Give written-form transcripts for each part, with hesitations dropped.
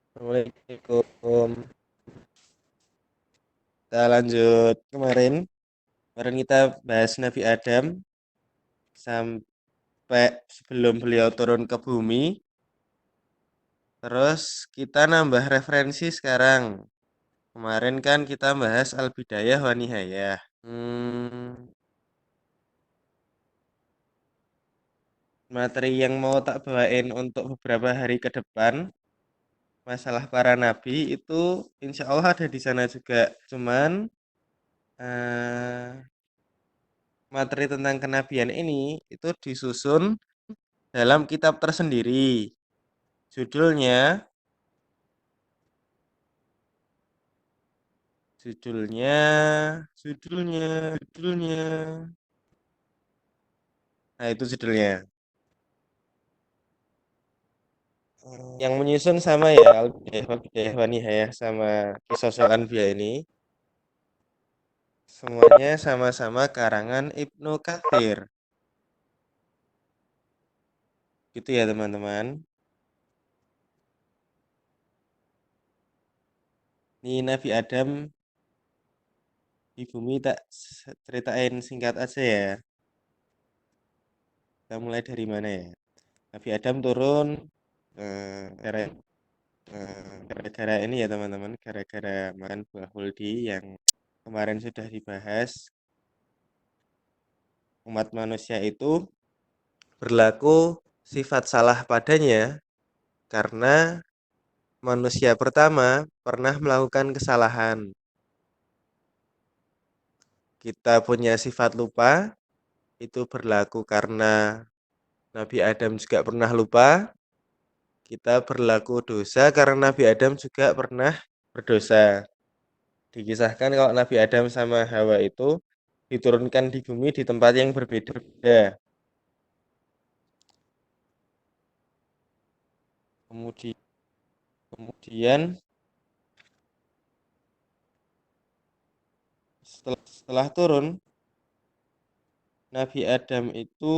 Assalamualaikum. Kita lanjut kemarin kita bahas Nabi Adam sampai sebelum beliau turun ke bumi. Terus kita nambah referensi sekarang. Kemarin kan kita bahas Al-Bidayah wa Nihayah. Hmm, materi yang mau tak bawain untuk beberapa hari ke depan, masalah para nabi itu insya Allah ada di sana juga. Cuman eh, materi tentang kenabian ini itu disusun dalam kitab tersendiri. Judulnya, judulnya, judulnya. Nah, itu judulnya. Yang menyusun sama ya, Al-Bidayah wa Nihayah sama Kisah Soal Anbiya ini. Semuanya sama-sama karangan Ibnu Katsir. Gitu ya, teman-teman. Ini Nabi Adam di bumi tak ceritain singkat aja ya. Kita mulai dari mana ya? Nabi Adam turun era gara-gara ini ya teman-teman, gara-gara makan buah huldi yang kemarin sudah dibahas. Umat manusia itu berlaku sifat salah padanya karena manusia pertama pernah melakukan kesalahan. Kita punya sifat lupa, itu berlaku karena Nabi Adam juga pernah lupa. Kita berlaku dosa karena Nabi Adam juga pernah berdosa. Dikisahkan kalau Nabi Adam sama Hawa itu diturunkan di bumi di tempat yang berbeda-beda. Kemudian, kemudian setelah turun, Nabi Adam itu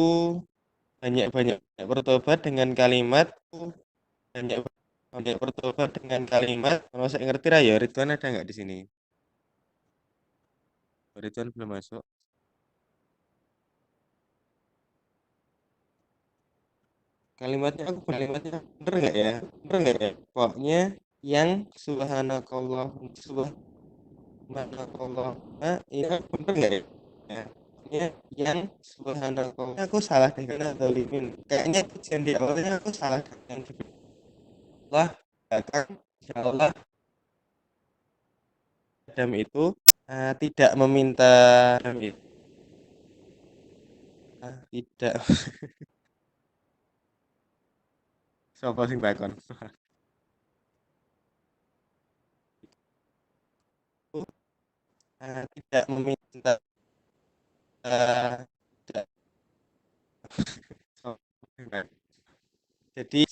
banyak-banyak bertobat dengan kalimat banyak banyak bertobat dengan kalimat. Kalau saya ngerti lah ya, Ridwan ada nggak di sini? Ridwan belum masuk. Kalimatnya bener nggak ya? Bener nggak ya? Pokoknya yang subhanakallah subhanakallah. Nah, ini kan bener nggak ya? Ya, pokoknya yang subhanakallah. Aku salah deh karena zalimin. Kayaknya pujian di awalnya aku salah dengan Allah. Bahkan insya Allah Adam itu tidak meminta Adam itu tidak sapa sing takon. Tidak meminta tidak jadi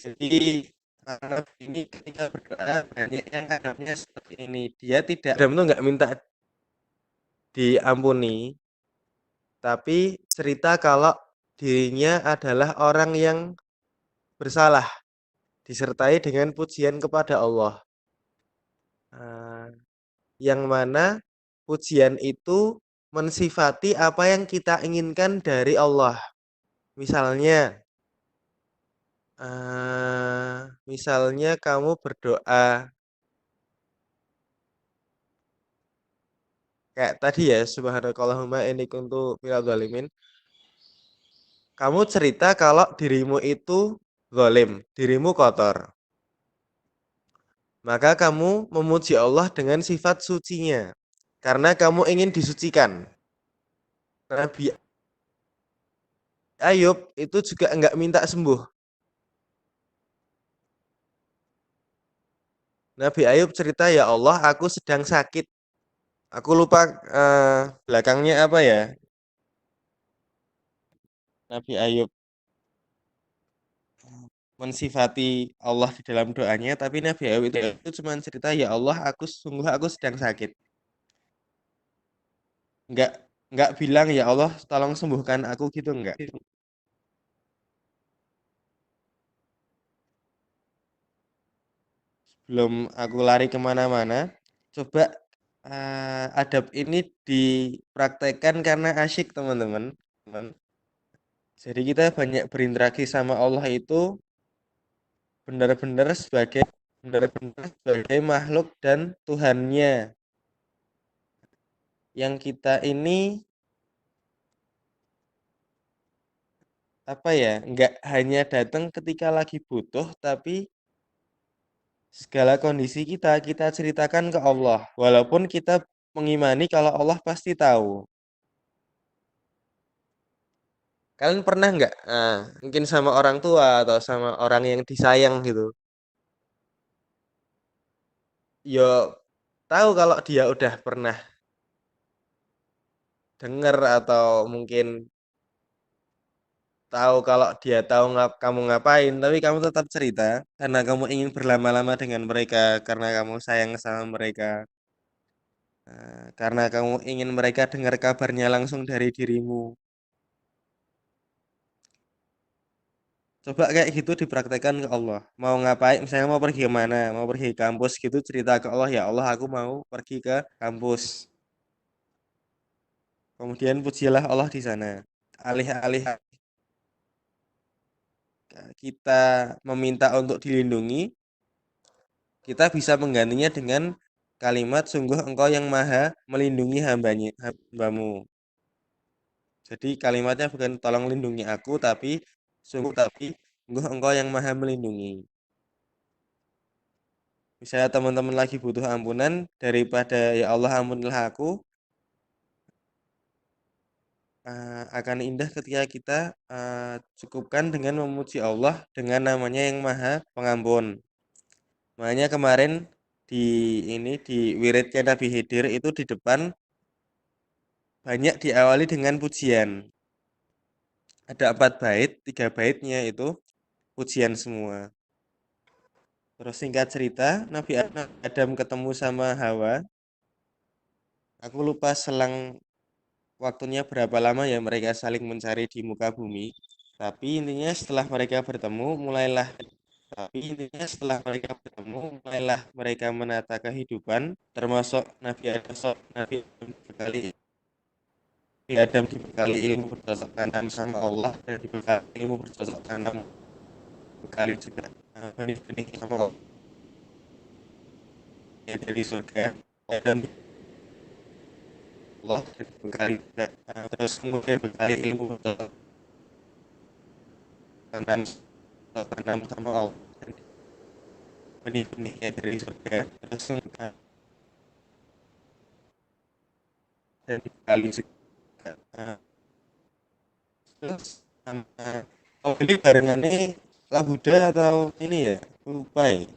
anak ini ketika berdoa banyak yang hadapnya seperti ini, dia tidak Adam itu nggak minta diampuni tapi cerita kalau dirinya adalah orang yang bersalah disertai dengan pujian kepada Allah. Yang mana pujian itu mensifati apa yang kita inginkan dari Allah. Misalnya, misalnya kamu berdoa kayak tadi ya, subhanakallahumma inni kuntu minadz dzalimin. Kamu cerita kalau dirimu itu zalim, dirimu kotor. Maka kamu memuji Allah dengan sifat sucinya. Karena kamu ingin disucikan. Nabi Ayub itu juga enggak minta sembuh. Nabi Ayub cerita, ya Allah, aku sedang sakit. Aku lupa belakangnya apa ya. Nabi Ayub mensifati Allah di dalam doanya, tapi Nabi Ayub itu cuma cerita, ya Allah, aku sedang sakit. Enggak enggak bilang ya Allah, tolong sembuhkan aku gitu enggak. sebelum aku lari kemana-mana, coba adab ini dipraktekkan karena asyik teman-teman. Jadi kita banyak berinteraksi sama Allah itu benar-benar sebagai makhluk dan Tuhannya. Yang kita ini apa ya, nggak hanya datang ketika lagi butuh, tapi segala kondisi kita ceritakan ke Allah. Walaupun kita mengimani kalau Allah pasti tahu. Kalian pernah nggak, mungkin sama orang tua atau sama orang yang disayang gitu, yo tahu kalau dia udah pernah denger atau mungkin tahu kalau dia tahu kamu ngapain, tapi kamu tetap cerita karena kamu ingin berlama-lama dengan mereka, karena kamu sayang sama mereka, karena kamu ingin mereka dengar kabarnya langsung dari dirimu. Coba kayak gitu dipraktekkan ke Allah. Mau ngapain, misalnya mau pergi kemana, mau pergi ke kampus gitu, cerita ke Allah, ya Allah aku mau pergi ke kampus. Kemudian pujilah Allah di sana. Alih-alih kita meminta untuk dilindungi, kita bisa menggantinya dengan kalimat sungguh engkau yang maha melindungi hambamu. Jadi kalimatnya bukan tolong lindungi aku, sungguh engkau yang maha melindungi. Misalnya teman-teman lagi butuh ampunan, daripada ya Allah ampunilah aku, akan indah ketika kita cukupkan dengan memuji Allah dengan namanya yang maha pengampun. Makanya kemarin di di wiridnya Nabi Khidir itu di depan banyak diawali dengan pujian. Ada 4 bait, 3 baitnya itu pujian semua. Terus singkat cerita, Nabi Adam ketemu sama Hawa. Aku lupa selang waktunya berapa lama ya mereka saling mencari di muka bumi. Tapi intinya setelah mereka bertemu, mulailah mereka menata kehidupan, termasuk Nabi Adam dibekali ilmu bercocok tanam sama Allah, dan dibekali ilmu bercocok tanam, bekali juga benih-benih sama Allah ya dari surga, dan Allah dibekali juga, terus kemudian bekali ilmu bercocok tanam sama Allah, dan benih-benihnya dari surga, terus dan dibekali juga, terus oh ini barengannya Labuda atau ini ya, lupa ya.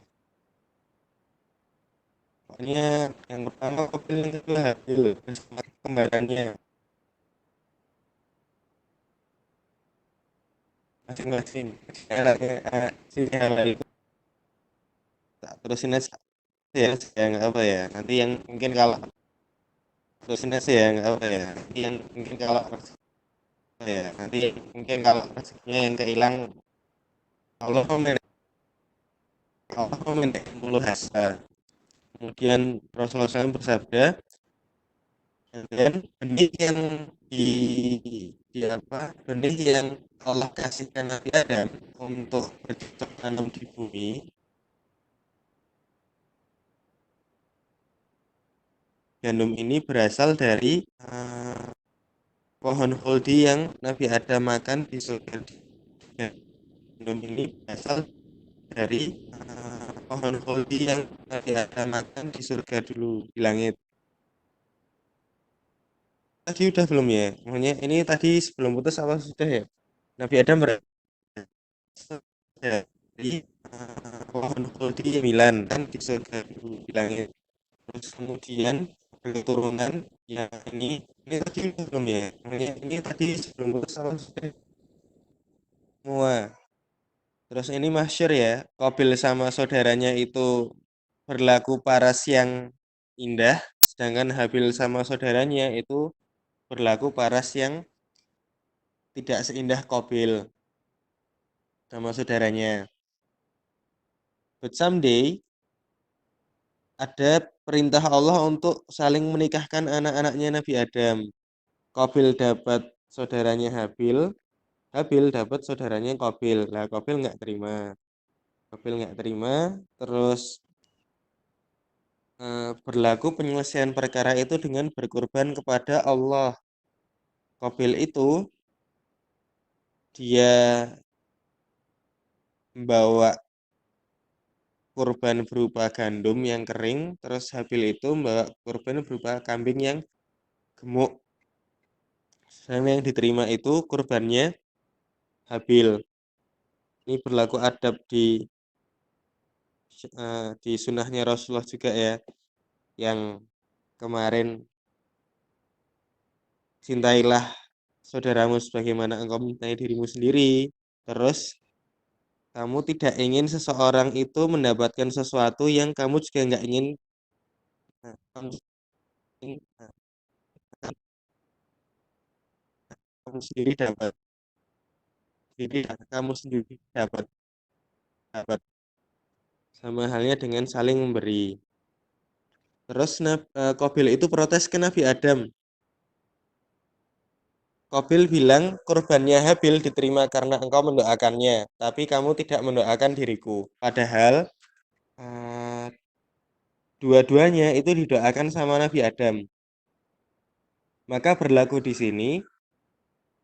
Pokoknya yang pertama Kopil, yang kedua Habil, terus kembarannya masing-masing. Anaknya si Habil itu tak terusin aja ya, yang apa ya, nanti yang mungkin kalau terusin aja ya, yang apa ya, nanti yang mungkin kalau rezekinya yang kehilang, Allah memenek mulu hasa. Kemudian Rasulullah SAW bersabda, dan benih yang di, benih yang Allah kasihkan Nabi Adam untuk bercocok tanam di bumi, gandum ini berasal dari pohon holdi yang Nabi Adam makan di surga. Gandum ini berasal dari pohon holdi yang Nabi Adam makan di surga dulu, di langit. Tadi udah belum ya? Makanya ini tadi sebelum putus apa sudah ya? Nabi Adam berasal dari pohon holdi 9 kan di surga dulu, di langit. Terus kemudian keturunan yang ini tadi udah belum ya? Makanya ini tadi sebelum putus apa sudah semua. Terus ini masyhur ya, Qabil sama saudaranya itu berlaku paras yang indah, sedangkan Habil sama saudaranya itu berlaku paras yang tidak seindah Qabil sama saudaranya. But someday ada perintah Allah untuk saling menikahkan anak-anaknya Nabi Adam. Qabil dapat saudaranya Habil, Habil dapat saudaranya Qabil. Lah Qabil nggak terima. Qabil nggak terima, terus berlaku penyelesaian perkara itu dengan berkorban kepada Allah. Qabil itu dia membawa kurban berupa gandum yang kering, terus Habil itu membawa kurban berupa kambing yang gemuk. Dan yang diterima itu kurbannya Habil. Ini berlaku adab di sunnahnya Rasulullah juga ya, yang kemarin cintailah saudaramu sebagaimana engkau mencintai dirimu sendiri. Terus kamu tidak ingin seseorang itu mendapatkan sesuatu yang kamu juga nggak ingin, kamu, kamu sendiri dapat. Jadi kamu sendiri dapat dapat sama halnya dengan saling memberi. Terus Qabil itu protes ke Nabi Adam. Qabil bilang kurbannya Habil diterima karena engkau mendoakannya, tapi kamu tidak mendoakan diriku. Padahal eh, dua-duanya itu didoakan sama Nabi Adam. Maka berlaku di sini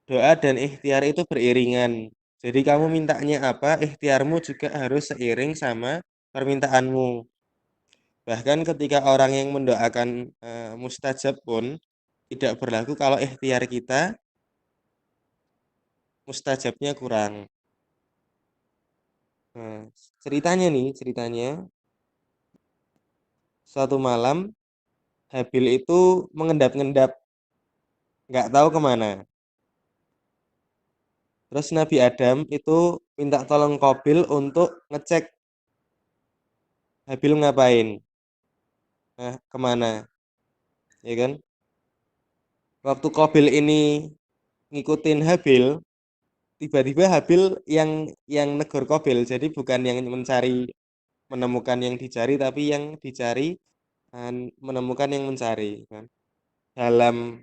doa dan ikhtiar itu beriringan. Jadi kamu mintanya apa, ikhtiarmu juga harus seiring sama permintaanmu. Bahkan ketika orang yang mendoakan mustajab pun tidak berlaku kalau ikhtiar kita mustajabnya kurang. Nah, ceritanya suatu malam Habil itu mengendap-endap, nggak tahu kemana. Terus Nabi Adam itu minta tolong Qabil untuk ngecek Habil ngapain, kemana, ya kan? Waktu Qabil ini ngikutin Habil, tiba-tiba Habil yang negor Qabil. Jadi bukan yang mencari menemukan yang dicari, tapi yang dicari menemukan yang mencari, kan? Dalam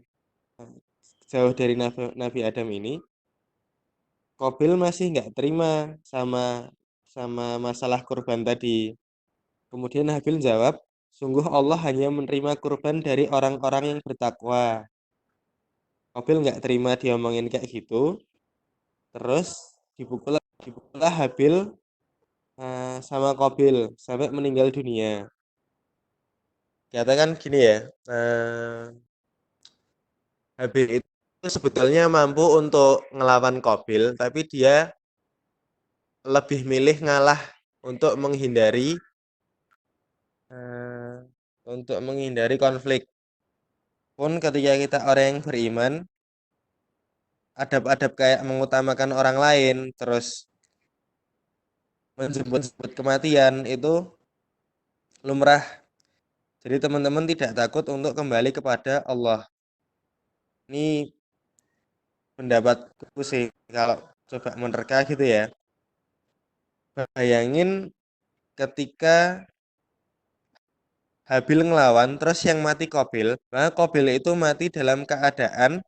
jauh dari Nabi Adam ini, Qabil masih nggak terima sama sama masalah kurban tadi. Kemudian Habil jawab, sungguh Allah hanya menerima kurban dari orang-orang yang bertakwa. Qabil nggak terima diomongin kayak gitu. Terus dipukullah Habil sama Qabil sampai meninggal dunia. Katakan gini ya, Habil itu sebetulnya mampu untuk ngelawan Qabil, tapi dia lebih milih ngalah untuk menghindari eh, konflik. Pun ketika kita orang yang beriman, adab-adab kayak mengutamakan orang lain, terus menjemput kematian itu lumrah. Jadi teman-teman tidak takut untuk kembali kepada Allah. Ini pendapatku sih kalau coba menerka gitu ya. Bayangin ketika Habil ngelawan terus yang mati Qabil, maka Qabil itu mati dalam keadaan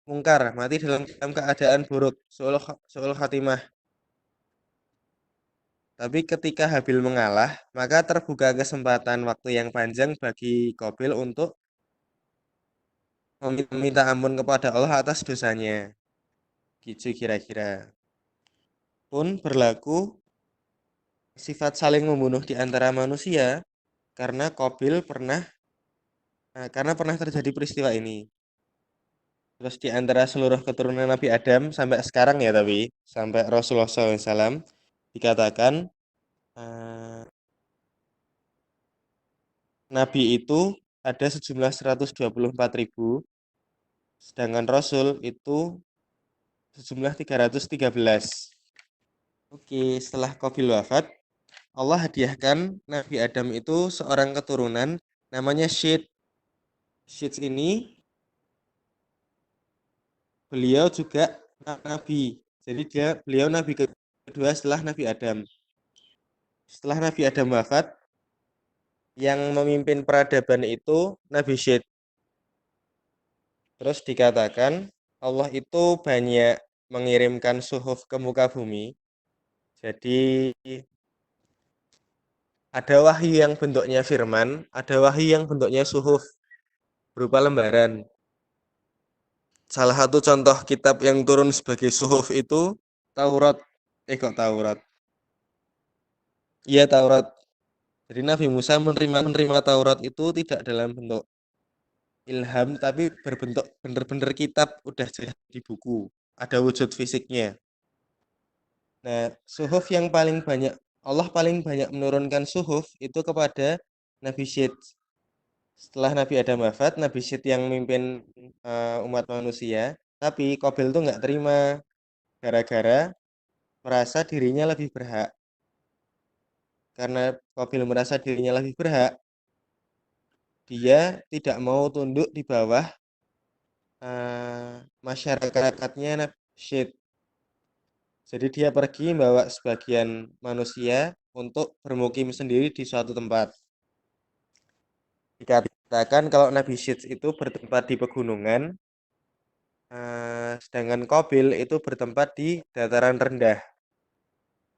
mungkar, mati dalam keadaan buruk, suul khatimah. Tapi ketika Habil mengalah, maka terbuka kesempatan waktu yang panjang bagi Qabil untuk meminta ampun kepada Allah atas dosanya. Gitu kira-kira. Pun berlaku sifat saling membunuh di antara manusia karena pernah terjadi peristiwa ini. Terus di antara seluruh keturunan Nabi Adam sampai sekarang ya, tapi sampai Rasulullah SAW dikatakan eh, Nabi itu ada sejumlah 124.000, sedangkan Rasul itu sejumlah 313. Oke, setelah Qabil wafat, Allah hadiahkan Nabi Adam itu seorang keturunan namanya Syed. Syed ini beliau juga nabi. Jadi beliau nabi kedua setelah Nabi Adam. Setelah Nabi Adam wafat, yang memimpin peradaban itu Nabi Syed. Terus dikatakan Allah itu banyak mengirimkan suhuf ke muka bumi. Jadi ada wahyu yang bentuknya firman, ada wahyu yang bentuknya suhuf berupa lembaran. Salah satu contoh kitab yang turun sebagai suhuf itu Taurat. Kok Taurat? Iya Taurat. Jadi Nabi Musa menerima Taurat itu tidak dalam bentuk ilham, tapi berbentuk bener-bener kitab, udah jadi di buku. Ada wujud fisiknya. Nah, suhuf yang paling banyak, Allah paling banyak menurunkan suhuf itu kepada Nabi Syed. Setelah Nabi Adam wafat, Nabi Syed yang memimpin umat manusia. Tapi Qabil tuh nggak terima gara-gara merasa dirinya lebih berhak. Karena Qabil merasa dirinya lebih berhak, dia tidak mau tunduk di bawah masyarakatnya Nabi Syed. Jadi dia pergi membawa sebagian manusia untuk bermukim sendiri di suatu tempat. Dikatakan kalau Nabi Syed itu bertempat di pegunungan, sedangkan Qabil itu bertempat di dataran rendah.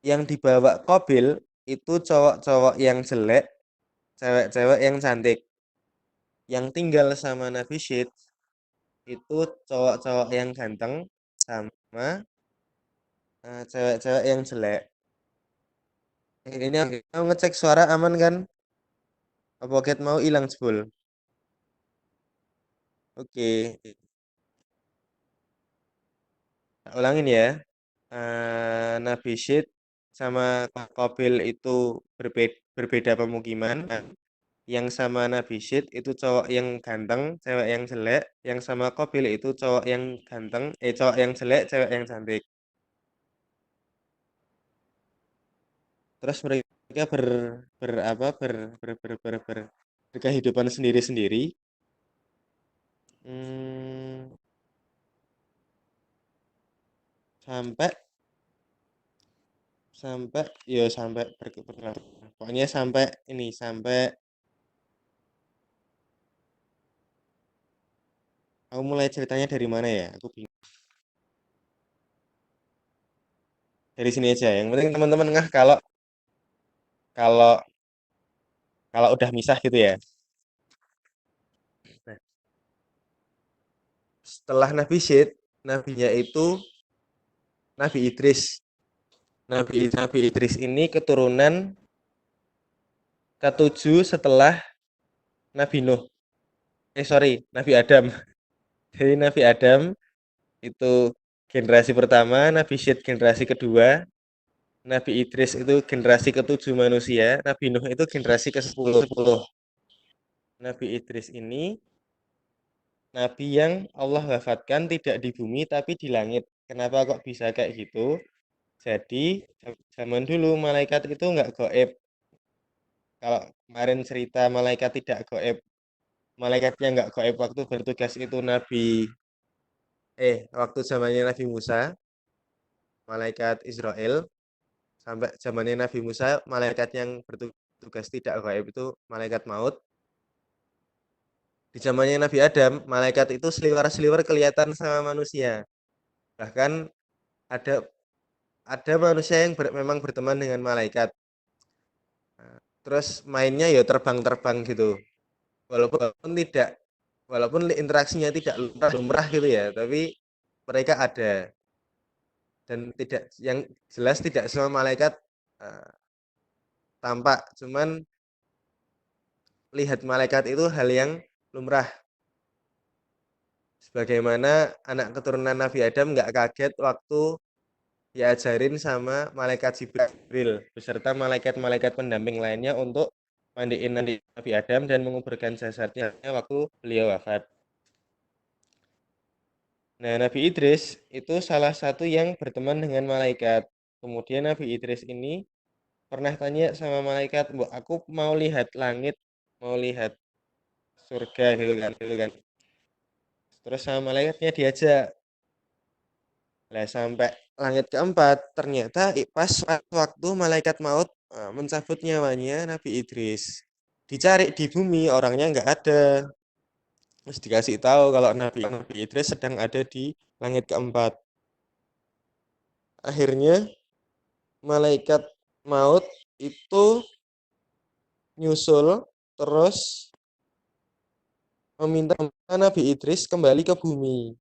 Yang dibawa Qabil itu cowok-cowok yang jelek, cewek-cewek yang cantik. Yang tinggal sama Nabi Syed itu cowok-cowok yang ganteng sama cewek-cewek yang jelek. Ini aku ngecek suara aman kan? Apa ket mau hilang jebul? Oke, ulangin ya. Nabi Syed sama Qabil itu berbeda pemukiman. Yang sama Nabi Syed itu cowok yang ganteng, cewek yang jelek. Yang sama Qabil itu cowok yang ganteng, cowok yang jelek, cewek yang cantik. Terus mereka ber apa berkehidupan sendiri-sendiri. Hmm, sampai sampai sampai pokoknya sampai ini sampai aku mulai ceritanya dari mana ya? Aku bingung. Dari sini aja. Yang penting teman-teman ngeh kalau kalau kalau udah misah gitu ya. Nah, setelah Nabi Syed, nabinya itu Nabi Idris. Nabi Idris ini keturunan ketujuh setelah Nabi Nuh. Sorry, Nabi Adam. Jadi Nabi Adam itu generasi pertama, Nabi Syed generasi kedua, Nabi Idris itu generasi ketujuh manusia, Nabi Nuh itu generasi ke-10. Nabi Idris ini Nabi yang Allah wafatkan tidak di bumi tapi di langit. Kenapa kok bisa kayak gitu? Jadi zaman dulu malaikat itu nggak goib. Kalau kemarin cerita malaikat tidak goib, malaikatnya nggak goib waktu bertugas itu waktu zamannya Nabi Musa, malaikat Israel, sampai zamannya Nabi Musa, malaikat yang bertugas tidak gaib itu malaikat maut. Di zamannya Nabi Adam, malaikat itu seliwer-seliwer kelihatan sama manusia. Bahkan ada ada manusia yang memang berteman dengan malaikat. Nah, terus mainnya ya terbang-terbang gitu. Walaupun tidak walaupun interaksinya tidak lumrah gitu ya, tapi mereka ada dan tidak yang jelas tidak semua malaikat uh, tampak, cuman lihat malaikat itu hal yang lumrah. Sebagaimana anak keturunan Nabi Adam nggak kaget waktu diajarin sama malaikat Jibril beserta malaikat-malaikat pendamping lainnya untuk mandiin Nabi Adam dan menguburkan jasadnya waktu beliau wafat. Nah, Nabi Idris itu salah satu yang berteman dengan malaikat. Kemudian Nabi Idris ini pernah tanya sama malaikat, "Bu, aku mau lihat langit, mau lihat surga gitu kan." Terus sama malaikatnya diajak. Lah sampai langit keempat ternyata pas waktu malaikat maut mencabut nyawanya Nabi Idris. Dicari di bumi, orangnya nggak ada. Terus dikasih tahu kalau Nabi Idris sedang ada di langit keempat. Akhirnya malaikat maut itu nyusul terus meminta Nabi Idris kembali ke bumi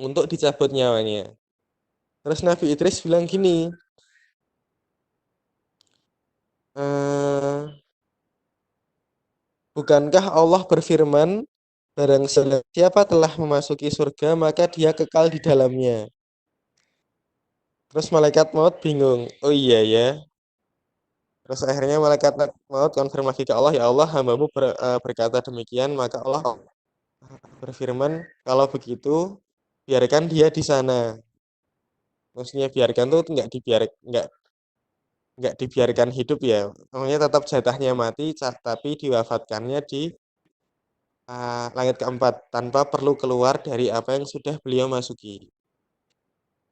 untuk dicabut nyawanya. Terus Nabi Idris bilang gini, bukankah Allah berfirman, barang siapa telah memasuki surga, maka dia kekal di dalamnya. Terus malaikat maut bingung, oh iya ya. Terus akhirnya malaikat maut konfirmasi ke Allah, ya Allah, hambamu berkata demikian, maka Allah berfirman, kalau begitu, biarkan dia di sana. Maksudnya biarkan tuh nggak dibiarkan hidup ya. Maksudnya tetap jatahnya mati, tapi diwafatkannya di langit keempat tanpa perlu keluar dari apa yang sudah beliau masuki.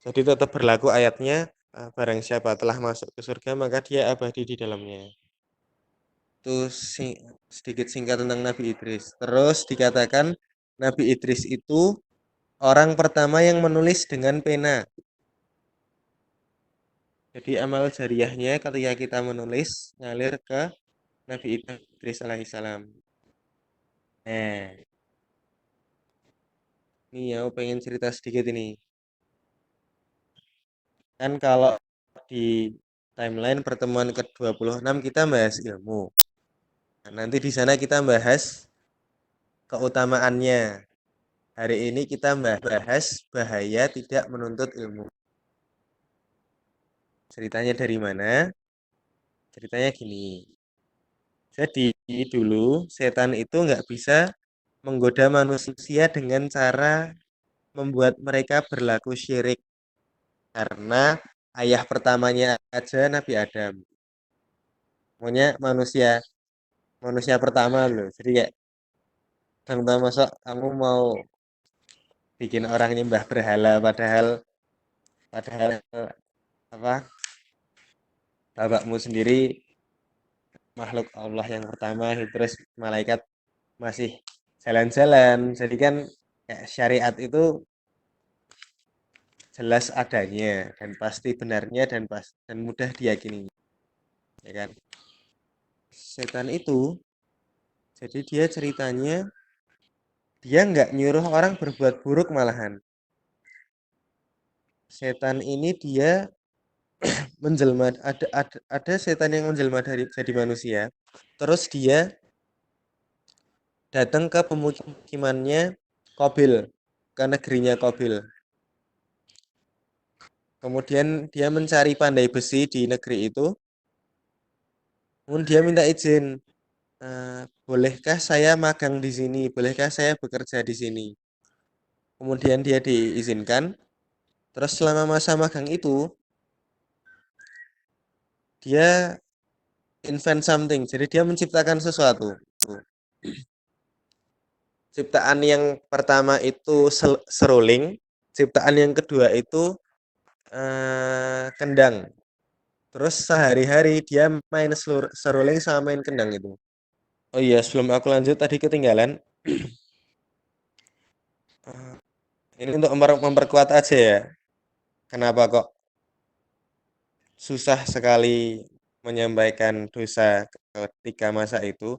Jadi tetap berlaku ayatnya, barang siapa telah masuk ke surga maka dia abadi di dalamnya. Itu sedikit singkat tentang Nabi Idris. Terus dikatakan Nabi Idris itu orang pertama yang menulis dengan pena. Jadi amal jariahnya ketika kita menulis ngalir ke Nabi Idris alaihissalam. Nah, ini ya pengen cerita sedikit ini. Kan kalau di timeline pertemuan ke-26 kita bahas ilmu. Nah, nanti di sana kita bahas keutamaannya. Hari ini kita bahas bahaya tidak menuntut ilmu. Ceritanya dari mana? Ceritanya gini. Jadi dulu setan itu nggak bisa menggoda manusia dengan cara membuat mereka berlaku syirik. Karena ayah pertamanya aja Nabi Adam. Maunya manusia pertama loh. Jadi kayak tentang masa kamu mau bikin orang nyembah berhala padahal apa bapakmu sendiri makhluk Allah yang pertama gitu. Terus malaikat masih jalan-jalan. Jadi kan kayak syariat itu jelas adanya dan pasti benarnya dan mudah diyakini, ya kan? Setan itu jadi dia ceritanya dia nggak nyuruh orang berbuat buruk malahan. Setan ini dia menjelma ada setan yang menjelma dari jadi manusia. Terus dia datang ke pemukimannya Qabil, ke negerinya Qabil. Kemudian dia mencari pandai besi di negeri itu. Kemudian dia minta izin, bolehkah saya magang di sini? Bolehkah saya bekerja di sini? Kemudian dia diizinkan. Terus selama masa magang itu dia invent something. Jadi dia menciptakan sesuatu. Ciptaan yang pertama itu seruling, ciptaan yang kedua itu kendang. Terus sehari-hari dia main seruling sama main kendang itu. Oh iya, sebelum aku lanjut tadi ketinggalan. Ini untuk memperkuat aja ya. Kenapa kok susah sekali menyampaikan dosa ketika masa itu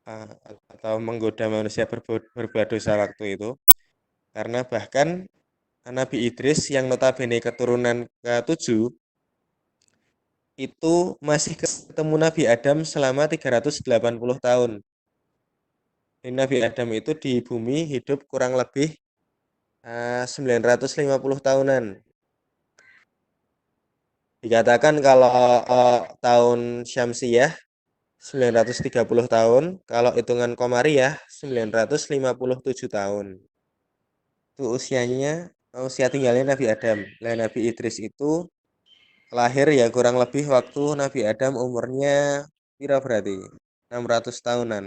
uh, atau menggoda manusia berbuat dosa waktu itu? Karena bahkan Nabi Idris yang notabene keturunan ke-7 itu masih ketemu Nabi Adam selama 380 tahun. Jadi Nabi Adam itu di bumi hidup kurang lebih 950 tahunan. Dikatakan kalau tahun Syamsiyah 930 tahun, kalau hitungan Komariah 957 tahun. Itu usia tinggalnya Nabi Adam. Nah, Nabi Idris itu lahir ya kurang lebih waktu Nabi Adam umurnya pira berarti? 600 tahunan,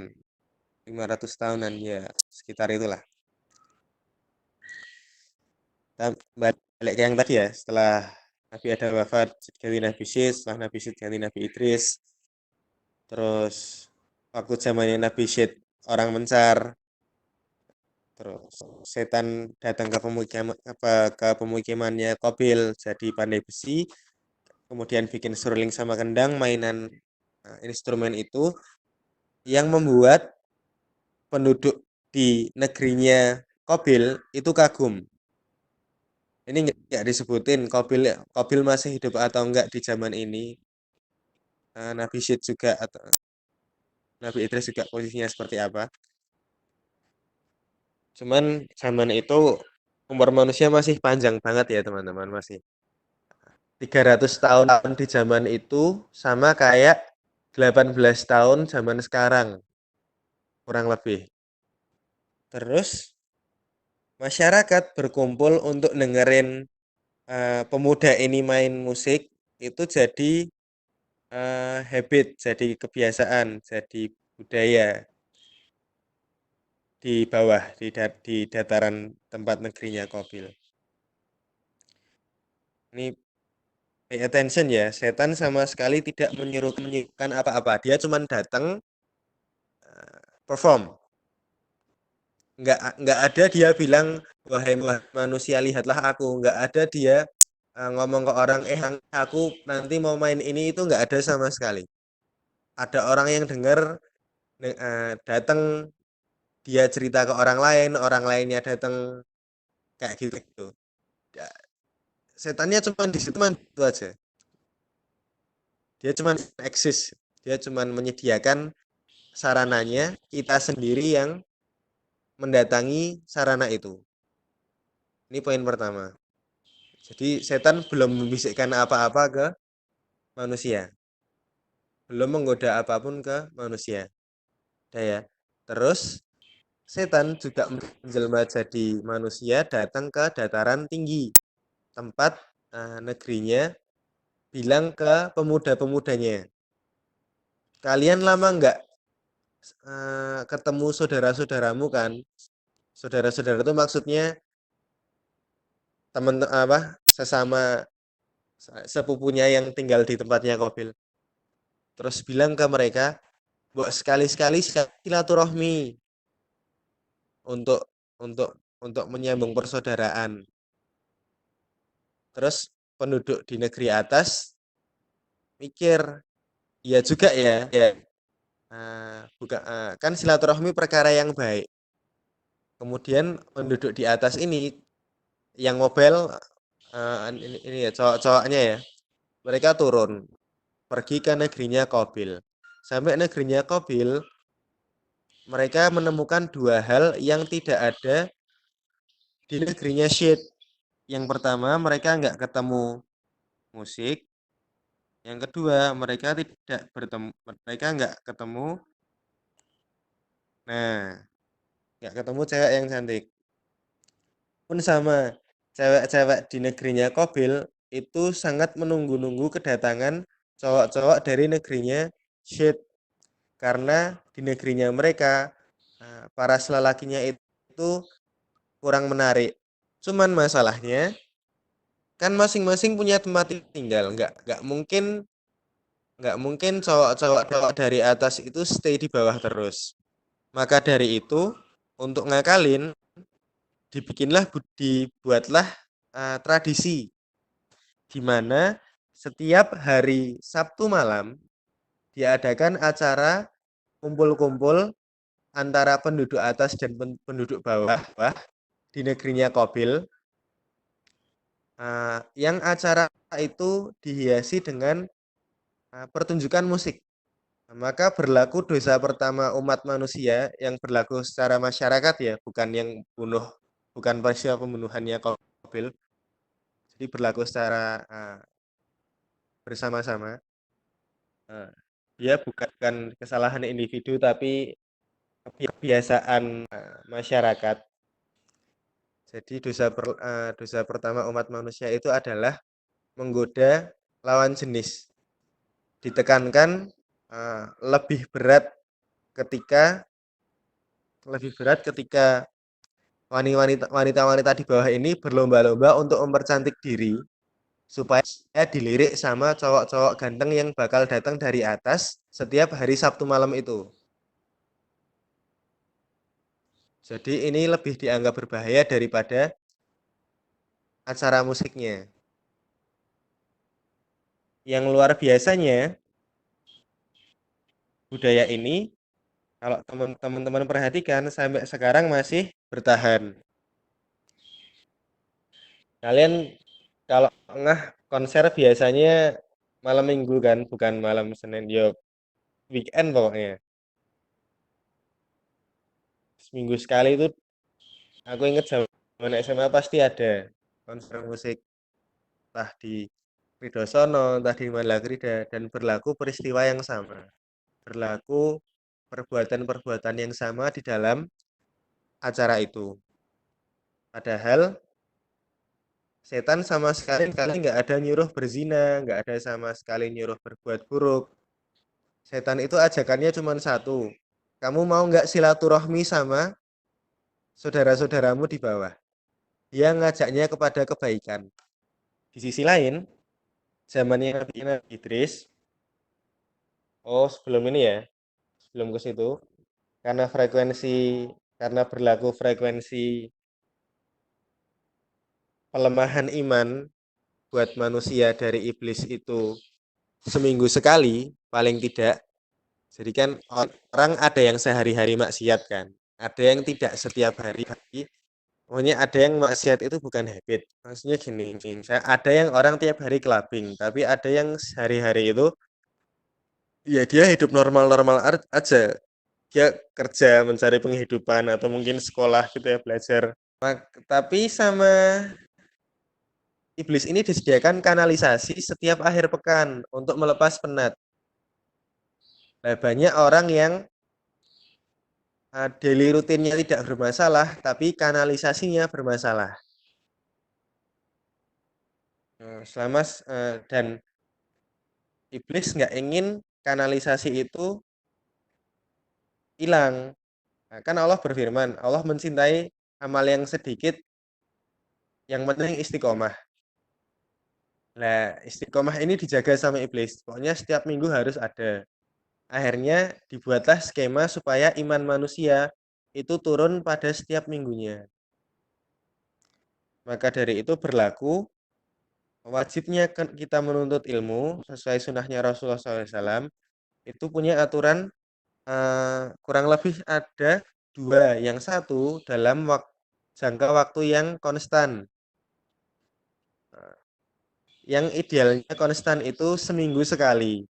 500 tahunan ya, sekitar itulah. Kita balik ke yang tadi ya, setelah Nabi Adam wafat ganti Nabi Syed, setelah Nabi Syed ganti Nabi Idris. Terus waktu zamannya Nabi Syed orang mencar, terus setan datang ke pemukiman ke pemukimannya Qabil jadi pandai besi, kemudian bikin seruling sama kendang, mainan instrumen itu yang membuat penduduk di negerinya Qabil itu kagum. Ini nggak disebutin Qabil masih hidup atau enggak di zaman ini. Nabi Syed juga atau Nabi Idris juga posisinya seperti apa. Cuman zaman itu umur manusia masih panjang banget ya teman-teman, masih 300 tahun di zaman itu sama kayak 18 tahun zaman sekarang, kurang lebih. Terus masyarakat berkumpul untuk dengerin pemuda ini main musik itu jadi habit, jadi kebiasaan, jadi budaya di bawah di dataran tempat negerinya Qabil. Ini pay attention ya, setan sama sekali tidak menyuruhkan apa-apa. Dia cuma datang perform. Nggak ada dia bilang, wahai manusia lihatlah aku. Nggak ada dia ngomong ke orang, aku nanti mau main ini, itu nggak ada sama sekali. Ada orang yang dengar, datang, dia cerita ke orang lainnya datang, kayak gitu. Ya, setannya cuma di situ itu aja. Dia cuma eksis. Dia cuma menyediakan sarananya, kita sendiri yang mendatangi sarana itu. Ini poin pertama. Jadi setan belum membisikkan apa-apa ke manusia. Belum menggoda apapun ke manusia. Udah ya. Terus setan juga menjelma jadi manusia datang ke dataran tinggi. Tempat negerinya bilang ke pemuda-pemudanya. Kalian lama nggak ketemu saudara-saudaramu kan? Saudara-saudara itu maksudnya teman apa sesama sepupunya yang tinggal di tempatnya Qabil. Terus bilang ke mereka, buat sekali-sekali silaturahmi untuk untuk untuk menyambung persaudaraan. Terus penduduk di negeri atas mikir, ya juga ya, ya bukan kan silaturahmi perkara yang baik. Kemudian penduduk di atas ini yang mobile ini ya cowok-cowoknya ya, mereka turun pergi ke negerinya Qabil. Sampai negerinya Qabil, mereka menemukan dua hal yang tidak ada di negerinya Syed. Yang pertama, mereka nggak ketemu musik. Yang kedua, mereka tidak bertemu, mereka nggak ketemu, nah, nggak ketemu cewek yang cantik. Pun sama, cewek-cewek di negerinya Qabil itu sangat menunggu-nunggu kedatangan cowok-cowok dari negerinya Syed. Karena di negerinya mereka, para lelakinya itu kurang menarik. Cuman masalahnya kan masing-masing punya tempat tinggal, nggak mungkin cowok-cowok dari atas itu stay di bawah terus. Maka dari itu untuk ngakalin dibuatlah tradisi di mana setiap hari Sabtu malam diadakan acara kumpul-kumpul antara penduduk atas dan penduduk bawah di negerinya Qabil, yang acara itu dihiasi dengan pertunjukan musik. Maka berlaku dosa pertama umat manusia yang berlaku secara masyarakat ya, bukan yang bukan peristiwa pembunuhannya Qabil. Jadi berlaku secara bersama-sama. Uh, Dia bukan kesalahan individu tapi kebiasaan masyarakat. Jadi dosa pertama umat manusia itu adalah menggoda lawan jenis. Ditekankan lebih berat ketika wanita-wanita di bawah ini berlomba-lomba untuk mempercantik diri supaya dilirik sama cowok-cowok ganteng yang bakal datang dari atas setiap hari Sabtu malam itu. Jadi ini lebih dianggap berbahaya daripada acara musiknya. Yang luar biasanya, budaya ini kalau teman-teman perhatikan sampai sekarang masih bertahan. Kalian kalau ngeh konser biasanya malam minggu kan, bukan malam Senin. Yo, weekend pokoknya. Seminggu sekali itu aku inget zaman SMA pasti ada konser musik. Entah di Widosono, entah di Malagrida, dan berlaku peristiwa yang sama. Berlaku perbuatan-perbuatan yang sama di dalam acara itu. Padahal setan sama sekali nggak ada nyuruh berzina, nggak ada sama sekali nyuruh berbuat buruk. Setan itu ajakannya cuma satu. Kamu mau nggak silaturahmi sama saudara-saudaramu di bawah? Dia ngajaknya kepada kebaikan. Di sisi lain, zamannya Nabi Idris, oh sebelum ini ya, sebelum ke situ, karena karena berlaku frekuensi pelemahan iman buat manusia dari iblis itu seminggu sekali, paling tidak. Jadi kan orang ada yang sehari-hari maksiat kan, ada yang tidak setiap hari. Pokoknya ada yang maksiat itu bukan habit. Maksudnya gini, ada yang orang tiap hari clubbing, tapi ada yang sehari-hari itu ya dia hidup normal-normal aja. Dia kerja mencari penghidupan atau mungkin sekolah gitu ya belajar. Tapi sama iblis ini disediakan kanalisasi setiap akhir pekan untuk melepas penat. Nah, banyak orang yang daily rutinnya tidak bermasalah, tapi kanalisasinya bermasalah. Dan iblis nggak ingin kanalisasi itu hilang. Nah, kan Allah berfirman, Allah mencintai amal yang sedikit, yang penting istiqomah. Nah, istiqomah ini dijaga sama iblis. Pokoknya setiap minggu harus ada. Akhirnya dibuatlah skema supaya iman manusia itu turun pada setiap minggunya. Maka dari itu berlaku wajibnya kita menuntut ilmu sesuai sunnahnya Rasulullah SAW itu punya aturan kurang lebih ada dua. Yang satu dalam jangka waktu yang konstan. Yang idealnya konstan itu seminggu sekali.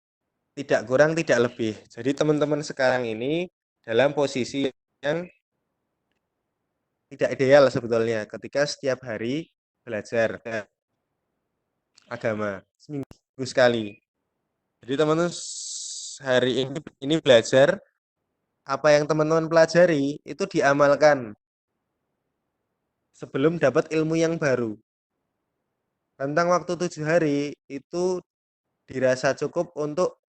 Tidak kurang, tidak lebih. Jadi teman-teman sekarang ini dalam posisi yang tidak ideal sebetulnya ketika setiap hari belajar agama seminggu sekali. Jadi teman-teman hari ini belajar apa yang teman-teman pelajari itu diamalkan sebelum dapat ilmu yang baru. Tentang waktu 7 hari itu dirasa cukup untuk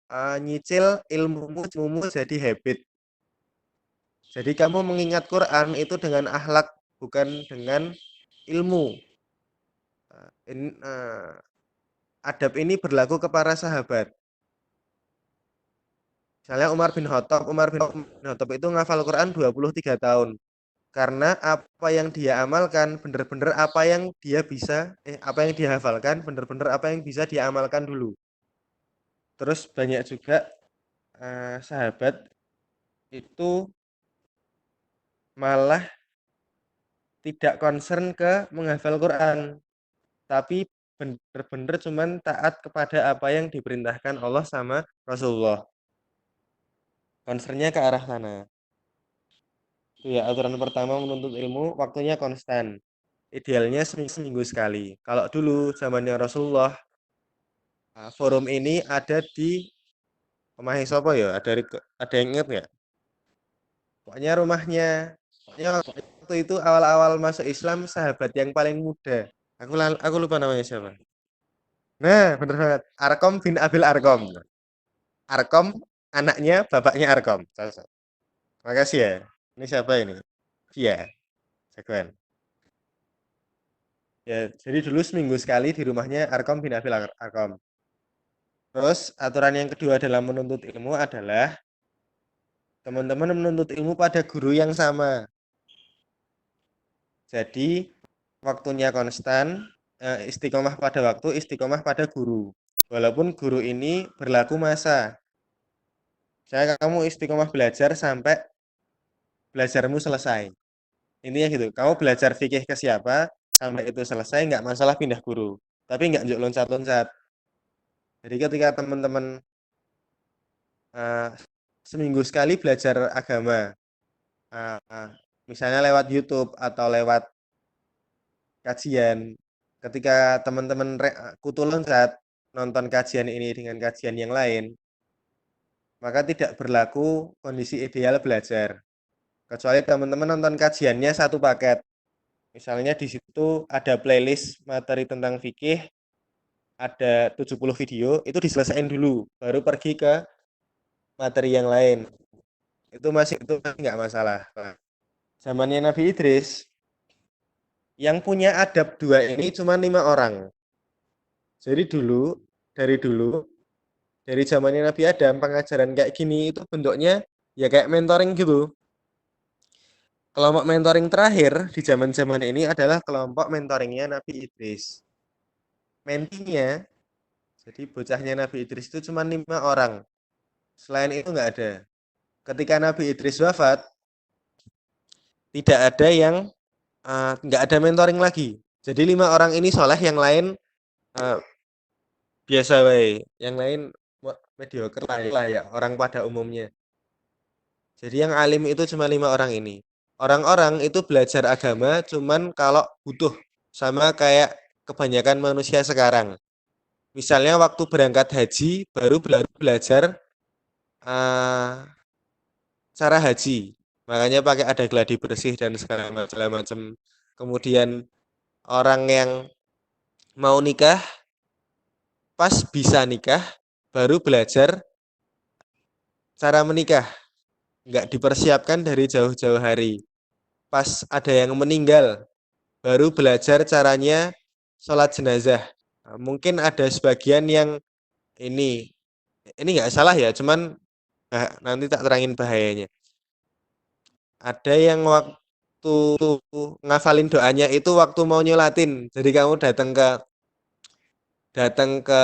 nyicil ilmumu jadi habit. Jadi kamu mengingat Quran itu dengan akhlak bukan dengan ilmu. Adab ini berlaku ke para sahabat. Misalnya Umar bin Khattab itu ngafal Quran 23 tahun. Karena apa yang dia amalkan benar-benar apa yang dia hafalkan benar-benar apa yang bisa dia amalkan dulu. Terus banyak juga sahabat itu malah tidak concern ke menghafal Quran, tapi benar-benar cuman taat kepada apa yang diperintahkan Allah sama Rasulullah. Concernnya ke arah sana. Itu ya aturan pertama menuntut ilmu, waktunya konstan. Idealnya seminggu sekali. Kalau dulu zamannya Rasulullah, forum ini ada di Omahe Sopo ya, ada yang inget nggak? Pokoknya rumahnya, pokoknya waktu itu awal-awal masuk Islam sahabat yang paling muda. Aku lupa namanya siapa. Nah, bener banget. Arkom bin Abil Arkom. Arkom anaknya bapaknya Arkom. Cocok. Makasih ya. Ini siapa ini? Iya, jagoan. Ya, jadi dulu seminggu sekali di rumahnya Arkom bin Abil Arkom. Terus aturan yang kedua dalam menuntut ilmu adalah teman-teman menuntut ilmu pada guru yang sama. Jadi waktunya konstan, istiqomah pada waktu, istiqomah pada guru. Walaupun guru ini berlaku masa. Saya kamu istiqomah belajar sampai belajarmu selesai. Intinya gitu. Kamu belajar fikih ke siapa, sampai itu selesai, nggak masalah pindah guru. Tapi nggak njuk loncat-loncat. Jadi ketika teman-teman eh, seminggu sekali belajar agama, eh, misalnya lewat YouTube atau lewat kajian, ketika teman-teman kutu loncat nonton kajian ini dengan kajian yang lain, maka tidak berlaku kondisi ideal belajar. Kecuali teman-teman nonton kajiannya satu paket. Misalnya di situ ada playlist materi tentang fikih, ada 70 video, itu diselesaikan dulu, baru pergi ke materi yang lain. Itu masih nggak masalah. Nah, zamannya Nabi Idris, yang punya adab dua ini cuma 5 orang. Jadi dari zamannya Nabi Adam, pengajaran kayak gini itu bentuknya ya kayak mentoring gitu. Kelompok mentoring terakhir di zaman-zaman ini adalah kelompok mentoringnya Nabi Idris. Mentinya, jadi bocahnya Nabi Idris itu cuma 5 orang. Selain itu nggak ada. Ketika Nabi Idris wafat, tidak ada yang nggak ada mentoring lagi. Jadi 5 orang ini soleh, yang lain uh, biasa wae, yang lain mediocre lah ya orang pada umumnya. Jadi yang alim itu cuma 5 orang ini. Orang-orang itu belajar agama cuman kalau butuh, sama kayak kebanyakan manusia sekarang. Misalnya waktu berangkat haji baru belajar uh, cara haji. Makanya pakai ada gladi bersih dan segala macam. Kemudian orang yang mau nikah, pas bisa nikah, baru belajar cara menikah. Nggak dipersiapkan dari jauh-jauh hari. Pas ada yang meninggal, baru belajar caranya sholat jenazah. Nah, mungkin ada sebagian yang ini, ini nggak salah ya, cuman nanti tak terangin bahayanya. Ada yang waktu ngafalin doanya itu waktu mau nyolatin. Jadi kamu datang ke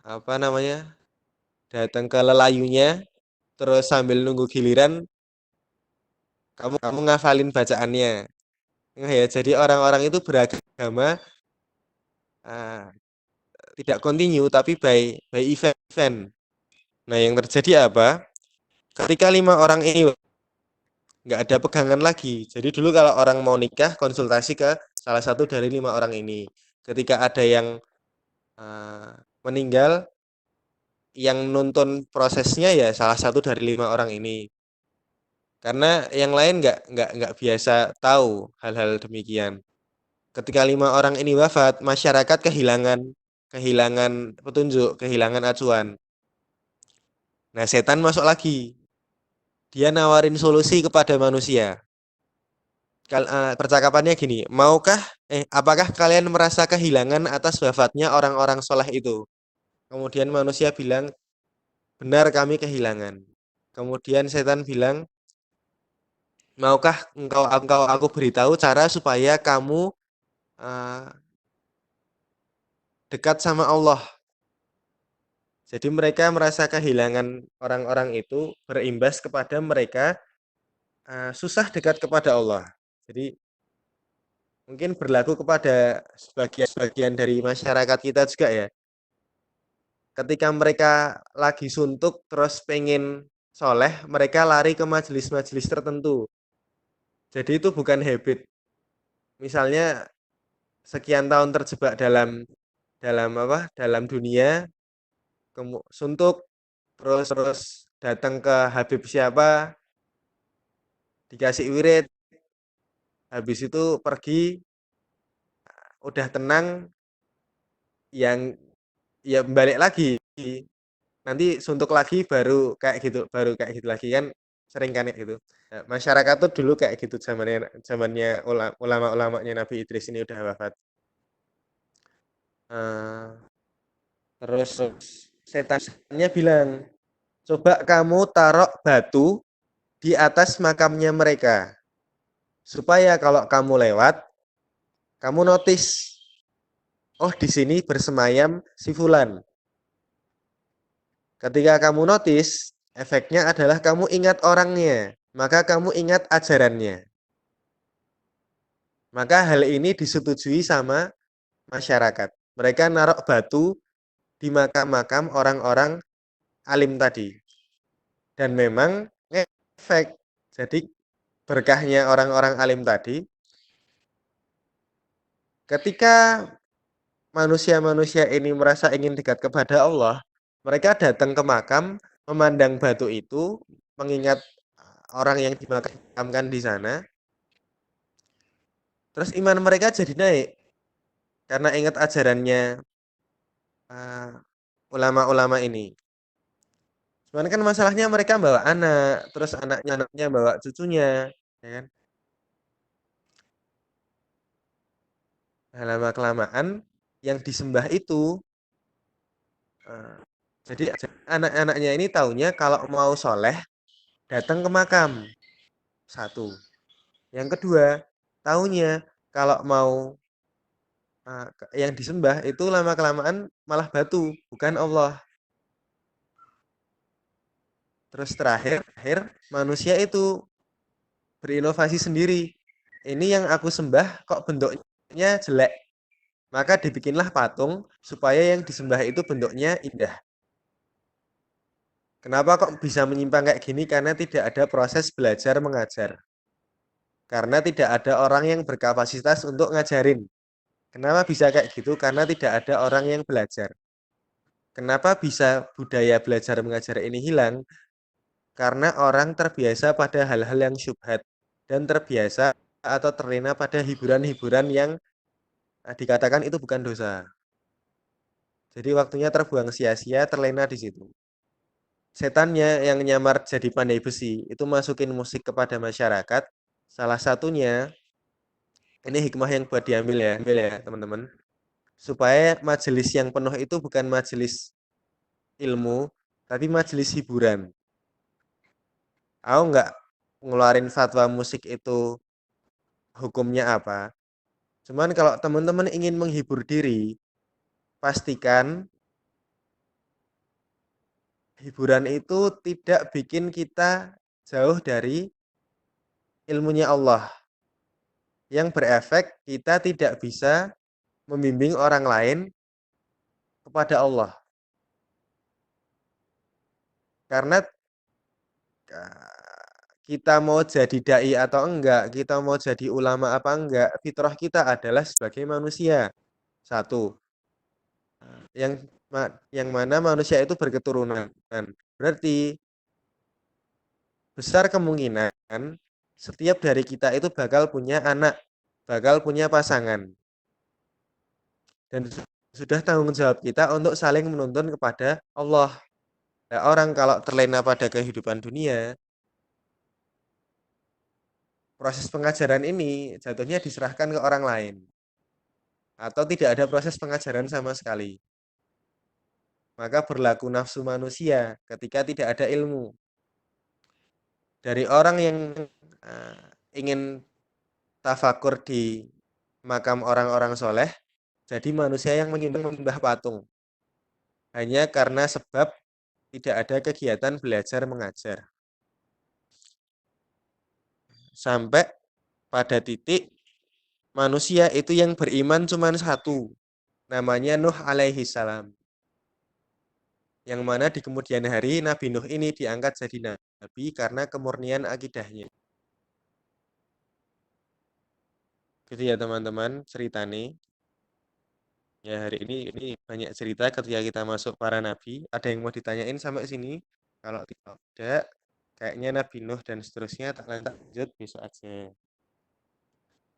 apa namanya? Datang ke lelayunya, terus sambil nunggu giliran kamu ngafalin bacaannya. Nah, ya, jadi orang-orang itu beragama uh, tidak continue tapi by event. Nah, yang terjadi apa? Ketika 5 orang ini nggak ada pegangan lagi. Jadi dulu kalau orang mau nikah konsultasi ke salah satu dari 5 orang ini. Ketika ada yang uh, meninggal, yang nuntun prosesnya ya salah satu dari 5 orang ini. Karena yang lain nggak biasa tahu hal-hal demikian. Ketika 5 orang ini wafat, masyarakat kehilangan kehilangan petunjuk, kehilangan acuan. Nah, setan masuk lagi. Dia nawarin solusi kepada manusia. Percakapannya gini, apakah kalian merasa kehilangan atas wafatnya orang-orang soleh itu? Kemudian manusia bilang, benar kami kehilangan. Kemudian setan bilang, maukah engkau aku beritahu cara supaya kamu uh, dekat sama Allah? Jadi mereka merasa kehilangan orang-orang itu berimbas kepada mereka susah dekat kepada Allah. Jadi mungkin berlaku kepada sebagian dari masyarakat kita juga ya. Ketika mereka lagi suntuk terus pengen soleh, mereka lari ke majelis-majelis tertentu. Jadi itu bukan habit. Misalnya sekian tahun terjebak dalam dalam apa? Dalam dunia, suntuk terus terus datang ke Habib siapa, dikasih wirid, habis itu pergi, udah tenang, yang ya balik lagi, nanti suntuk lagi baru kayak gitu lagi kan, sering kan kayak gitu. Nah, masyarakat tuh dulu kayak gitu zamannya ulama-ulamanya Nabi Idris ini udah wafat. Eh, terus setannya bilang, coba kamu taruh batu di atas makamnya mereka, supaya kalau kamu lewat, kamu notice, oh di sini bersemayam si Fulan. Ketika kamu notice, efeknya adalah kamu ingat orangnya, maka kamu ingat ajarannya. Maka hal ini disetujui sama masyarakat. Mereka naruh batu di makam-makam orang-orang alim tadi. Dan memang efek. Jadi berkahnya orang-orang alim tadi, ketika manusia-manusia ini merasa ingin dekat kepada Allah, mereka datang ke makam, memandang batu itu, mengingat orang yang dimakamkan di sana, terus iman mereka jadi naik karena ingat ajarannya ulama-ulama ini. Cuman kan masalahnya mereka bawa anak, terus anaknya bawa cucunya, ya kan? Nah, lama-kelamaan yang disembah itu, eh, jadi anak-anaknya ini taunya kalau mau soleh datang ke makam. Satu. Yang kedua, taunya kalau mau yang disembah itu lama-kelamaan malah batu, bukan Allah. Terus terakhir manusia itu berinovasi sendiri. Ini yang aku sembah kok bentuknya jelek. Maka dibikinlah patung supaya yang disembah itu bentuknya indah. Kenapa kok bisa menyimpang kayak gini? Karena tidak ada proses belajar mengajar. Karena tidak ada orang yang berkapasitas untuk ngajarin. Kenapa bisa kayak gitu? Karena tidak ada orang yang belajar. Kenapa bisa budaya belajar mengajar ini hilang? Karena orang terbiasa pada hal-hal yang syubhat dan terbiasa atau terlena pada hiburan-hiburan yang dikatakan itu bukan dosa. Jadi waktunya terbuang sia-sia, terlena di situ. Setannya yang nyamar jadi pandai besi itu masukin musik kepada masyarakat. Salah satunya, ini hikmah yang buat diambil ya teman-teman. Supaya majelis yang penuh itu bukan majelis ilmu, tapi majelis hiburan. Aku nggak ngeluarin fatwa musik itu hukumnya apa. Cuman kalau teman-teman ingin menghibur diri, pastikan hiburan itu tidak bikin kita jauh dari ilmunya Allah. Yang berefek kita tidak bisa membimbing orang lain kepada Allah. Karena kita mau jadi dai atau enggak, kita mau jadi ulama apa enggak, fitrah kita adalah sebagai manusia. Satu, yang yang mana manusia itu berketurunan. Berarti besar kemungkinan setiap dari kita itu bakal punya anak, bakal punya pasangan. Dan sudah tanggung jawab kita untuk saling menuntun kepada Allah. Nah, orang kalau terlena pada kehidupan dunia, proses pengajaran ini jatuhnya diserahkan ke orang lain. Atau tidak ada proses pengajaran sama sekali. Maka berlaku nafsu manusia ketika tidak ada ilmu. Dari orang yang ingin tafakur di makam orang-orang soleh, jadi manusia yang menyembah patung. Hanya karena sebab tidak ada kegiatan belajar mengajar. Sampai pada titik manusia itu yang beriman cuma satu. Namanya Nuh alaihi salam. Yang mana di kemudian hari Nabi Nuh ini diangkat jadi nabi karena kemurnian akidahnya. Gitu ya teman-teman ceritanya. Ya hari ini banyak cerita ketika kita masuk para nabi. Ada yang mau ditanyain sampai sini? Kalau tidak, kayaknya Nabi Nuh dan seterusnya tak lanjut besok aja.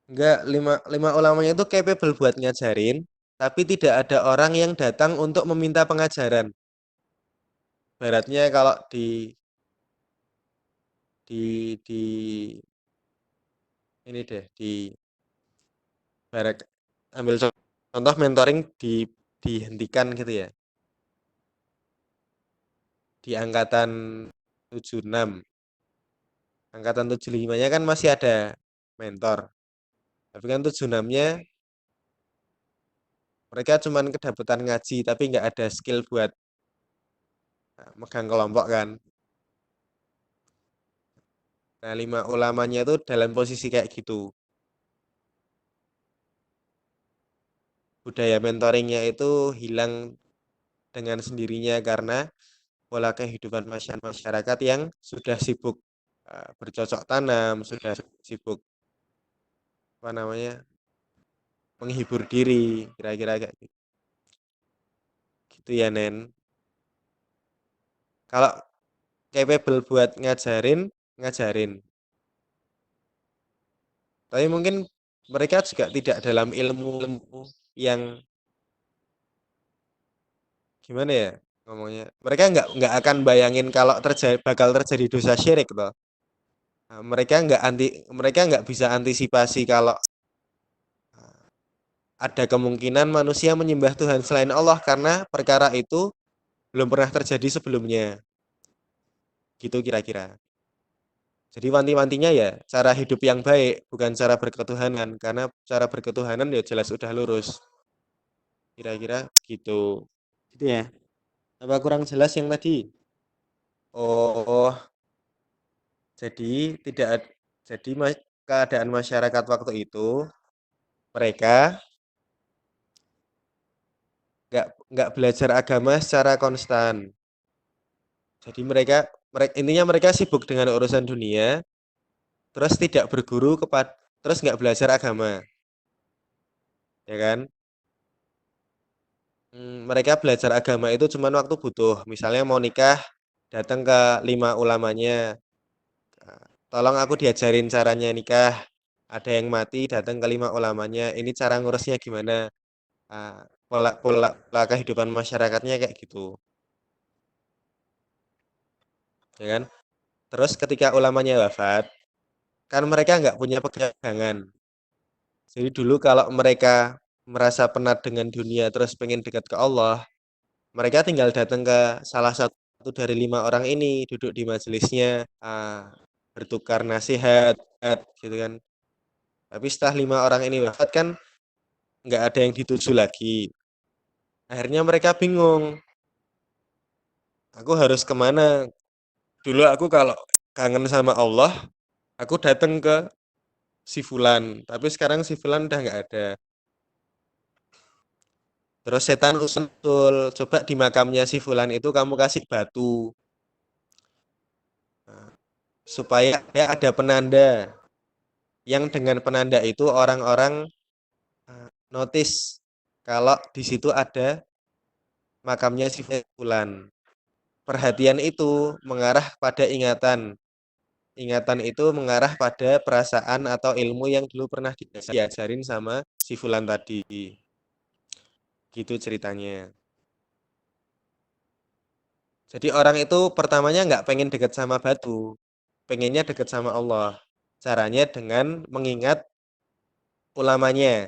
Enggak, lima ulamanya itu capable buat ngajarin, tapi tidak ada orang yang datang untuk meminta pengajaran. Baratnya kalau di di ini deh, di barak ambil contoh mentoring dihentikan gitu ya. Di angkatan 76, angkatan 75-nya kan masih ada mentor. Tapi kan 76-nya mereka cuman kedapatan ngaji tapi nggak ada skill buat megang kelompok kan. Nah, 5 ulamanya itu dalam posisi kayak gitu. Budaya mentoringnya itu hilang dengan sendirinya karena pola kehidupan masyarakat yang sudah sibuk bercocok tanam, sudah sibuk apa namanya menghibur diri, kira-kira kayak gitu. Gitu ya, Nen. Kalau capable buat ngajarin, ngajarin. Tapi mungkin mereka juga tidak dalam ilmu yang gimana ya ngomongnya. Mereka nggak akan bayangin kalau bakal terjadi dosa syirik loh. Nah, mereka nggak bisa antisipasi kalau ada kemungkinan manusia menyembah Tuhan selain Allah karena perkara itu belum pernah terjadi sebelumnya. Gitu kira-kira. Jadi wanti-wantinya ya cara hidup yang baik, bukan cara berketuhanan. Karena cara berketuhanan ya jelas udah lurus. Kira-kira gitu. Gitu ya. Apa kurang jelas yang tadi? Oh, jadi tidak jadi keadaan masyarakat waktu itu mereka nggak belajar agama secara konstan. Jadi mereka intinya mereka sibuk dengan urusan dunia, terus tidak berguru terus nggak belajar agama, ya kan? Mereka belajar agama itu cuma waktu butuh. Misalnya mau nikah, datang ke 5 ulamanya. Tolong aku diajarin caranya nikah. Ada yang mati, datang ke 5 ulamanya. Ini cara ngurusnya gimana? Pola kehidupan masyarakatnya kayak gitu, ya kan? Terus ketika ulamanya wafat, kan mereka nggak punya pegangan. Jadi dulu kalau mereka merasa penat dengan dunia terus pengen dekat ke Allah, mereka tinggal datang ke salah satu dari 5 orang ini, duduk di majelisnya, bertukar nasihat, gitu kan. Tapi setelah 5 orang ini wafat kan nggak ada yang dituju lagi. Akhirnya mereka bingung, aku harus kemana? Dulu aku kalau kangen sama Allah, aku datang ke si Fulan. Tapi sekarang si Fulan udah nggak ada. Terus setan usul, coba di makamnya si Fulan itu kamu kasih batu. Nah, supaya ada penanda. Yang dengan penanda itu orang-orang notice kalau di situ ada makamnya si Fulan. Perhatian itu mengarah pada ingatan. Ingatan itu mengarah pada perasaan atau ilmu yang dulu pernah diajarin sama si Fulan tadi. Gitu ceritanya. Jadi orang itu pertamanya nggak pengen deket sama batu. Pengennya deket sama Allah. Caranya dengan mengingat ulamanya.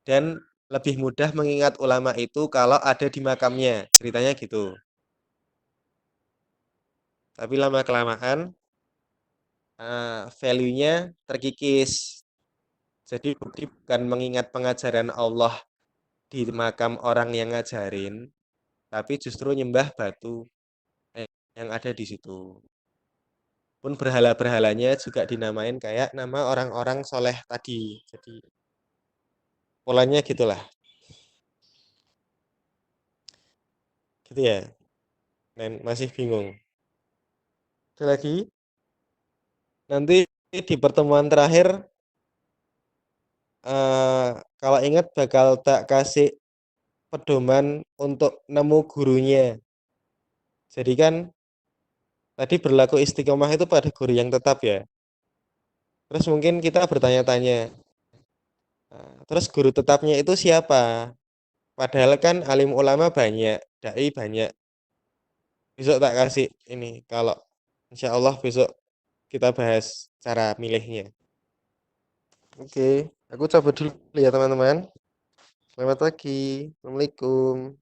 Dan lebih mudah mengingat ulama itu kalau ada di makamnya. Ceritanya gitu. Tapi lama-kelamaan value-nya terkikis. Jadi bukan mengingat pengajaran Allah di makam orang yang ngajarin, tapi justru nyembah batu yang ada di situ. Pun berhala-berhalanya juga dinamain kayak nama orang-orang soleh tadi. Jadi polanya gitulah. Gitu ya. Dan masih bingung. Ada lagi? Nanti di pertemuan terakhir, eh, kalau ingat bakal tak kasih pedoman untuk nemu gurunya. Jadi kan tadi berlaku istiqomah itu pada guru yang tetap ya. Terus mungkin kita bertanya-tanya, terus guru tetapnya itu siapa? Padahal kan alim ulama banyak, dai banyak. Besok tak kasih ini, kalau insya Allah besok kita bahas cara milihnya. Oke, aku coba dulu ya teman-teman. Selamat pagi. Assalamualaikum.